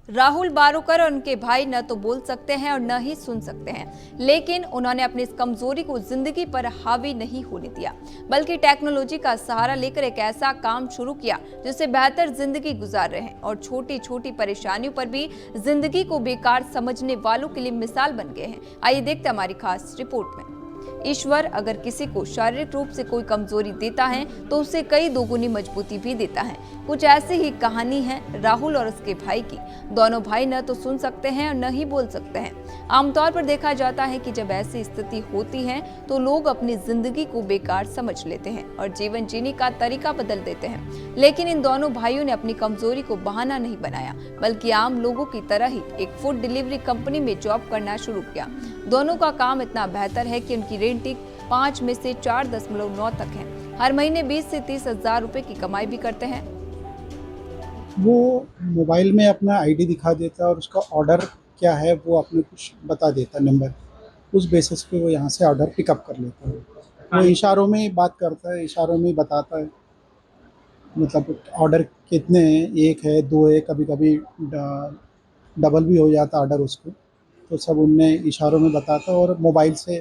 राहुल बारोकर और उनके भाई न तो बोल सकते हैं और न ही सुन सकते हैं, लेकिन उन्होंने अपनी इस कमजोरी को जिंदगी पर हावी नहीं होने दिया, बल्कि टेक्नोलॉजी का सहारा लेकर एक ऐसा काम शुरू किया जिससे बेहतर जिंदगी गुजार रहे हैं और छोटी छोटी परेशानियों पर भी जिंदगी को बेकार समझने वालों के लिए मिसाल बन गए हैं। आइए देखते हैं हमारी खास रिपोर्ट में। ईश्वर अगर किसी को शारीरिक रूप से कोई कमजोरी देता है तो उसे कई दोगुनी मजबूती भी देता है। कुछ ऐसी ही कहानी है राहुल और उसके भाई की। दोनों भाई न तो सुन सकते हैं और न ही बोल सकते हैं। आमतौर पर देखा जाता है कि जब ऐसी स्थिति होती है तो लोग अपनी जिंदगी को बेकार समझ लेते हैं और जीवन जीने का तरीका बदल देते हैं। लेकिन इन दोनों भाइयों ने अपनी कमजोरी को बहाना नहीं बनाया, बल्कि आम लोगों की तरह ही एक फूड डिलीवरी कंपनी में जॉब करना शुरू किया। दोनों का काम इतना बेहतर है कि उनकी रेटिंग 5 में से 4.9 तक है। हर महीने 20 से 30 हजार रुपए की कमाई भी करते हैं। वो मोबाइल में अपना आईडी दिखा देता है और उसका ऑर्डर क्या है वो अपने कुछ बता देता है नंबर। उस बेसिस पे वो यहाँ से ऑर्डर पिकअप कर लेता है। वो इशारों में ही बात करता है, इशारों में ही बताता है मतलब ऑर्डर कितने हैं, 1 है 2 है, कभी कभी डबल भी हो जाता ऑर्डर उसको। तो सब उनने इशारों में बताता है और मोबाइल से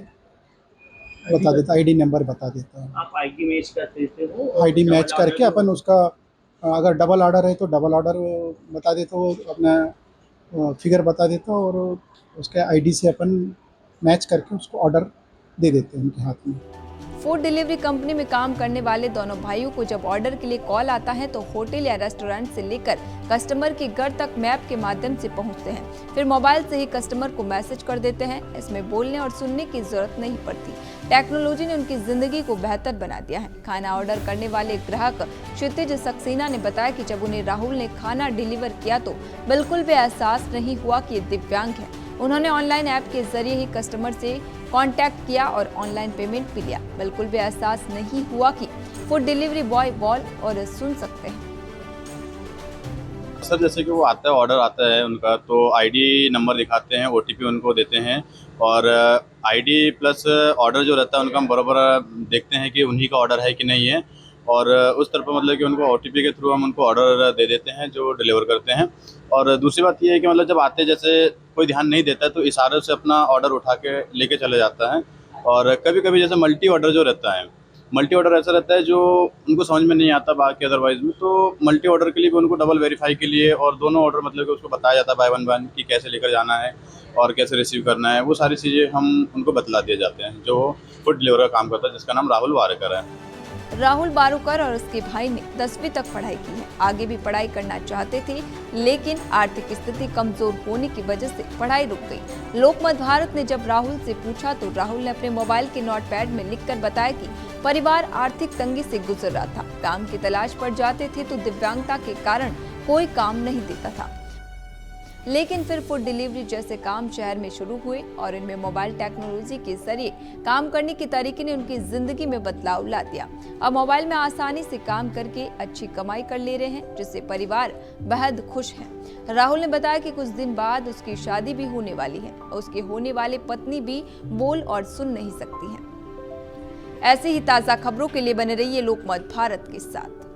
बता देता, आईडी नंबर बता देता है। आप आईडी मैच कर देते हो और आईडी डबल मैच करके ऑर्डर अपन उसका अगर डबल ऑर्डर है तो डबल ऑर्डर बता देता, वो अपना फिगर बता देता और उसके आईडी से अपन मैच करके उसको ऑर्डर दे देते हैं उनके हाथ में। फूड डिलीवरी कंपनी में काम करने वाले दोनों भाइयों को जब ऑर्डर के लिए कॉल आता है तो होटल या रेस्टोरेंट से लेकर कस्टमर के घर तक मैप के माध्यम से पहुंचते हैं। फिर मोबाइल से ही कस्टमर को मैसेज कर देते हैं। इसमें बोलने और सुनने की जरूरत नहीं पड़ती। टेक्नोलॉजी ने उनकी जिंदगी को बेहतर बना दिया है। खाना ऑर्डर करने वाले ग्राहक क्षितिज सक्सेना ने बताया कि जब उन्हें राहुल ने खाना डिलीवर किया तो बिल्कुल भी एहसास नहीं हुआ कि ये दिव्यांग है। उन्होंने ऑनलाइन ऐप के जरिए ही कस्टमर से कांटेक्ट किया और ऑनलाइन पेमेंट भी लिया। बिल्कुल भी एहसास नहीं हुआ कि फूड डिलीवरी बॉय बोल और सुन सकते हैं। सर जैसे कि वो आता है, ऑर्डर आता है उनका, तो आईडी नंबर दिखाते हैं, ओटीपी उनको देते हैं और आईडी प्लस ऑर्डर जो रहता है उनका हम बराबर देखते हैं कि उन्हीं का ऑर्डर है कि नहीं है। और उस तरफ मतलब कि उनको ओटीपी के थ्रू हम उनको ऑर्डर दे देते हैं जो डिलीवर करते हैं। और दूसरी बात ये है कि मतलब जब आते जैसे कोई ध्यान नहीं देता है तो इशारों से अपना ऑर्डर उठा के लेके चले जाता है। और कभी कभी जैसे मल्टी ऑर्डर जो रहता है, मल्टी ऑर्डर ऐसा रहता है जो उनको समझ में नहीं आता बाकी अदरवाइज में, तो मल्टी ऑर्डर के लिए भी उनको डबल वेरीफाई के लिए और दोनों ऑर्डर मतलब कि उसको बताया जाता है बाय वन कि कैसे लेकर जाना है और कैसे रिसीव करना है। वो सारी चीज़ें हम उनको बतला दिए जाते हैं। जो फूड डिलीवरी का काम करता है जिसका नाम राहुल वारेकर है। राहुल बारोकर और उसके भाई ने 10वीं तक पढ़ाई की है। आगे भी पढ़ाई करना चाहते थे, लेकिन आर्थिक स्थिति कमजोर होने की वजह से पढ़ाई रुक गई। लोकमत भारत ने जब राहुल से पूछा तो राहुल ने अपने मोबाइल के नोटपैड में लिखकर बताया कि परिवार आर्थिक तंगी से गुजर रहा था। काम की तलाश पर जाते थे तो दिव्यांगता के कारण कोई काम नहीं देता था। लेकिन फिर फूड डिलीवरी जैसे काम शहर में शुरू हुए और इनमें मोबाइल टेक्नोलॉजी के जरिए काम करने के तरीके ने उनकी जिंदगी में बदलाव ला दिया। अब मोबाइल में आसानी से काम करके अच्छी कमाई कर ले रहे हैं, जिससे परिवार बेहद खुश है। राहुल ने बताया कि कुछ दिन बाद उसकी शादी भी होने वाली है। उसके होने वाले पत्नी भी बोल और सुन नहीं सकती है। ऐसी ही ताजा खबरों के लिए बने रहिए लोकमत भारत के साथ।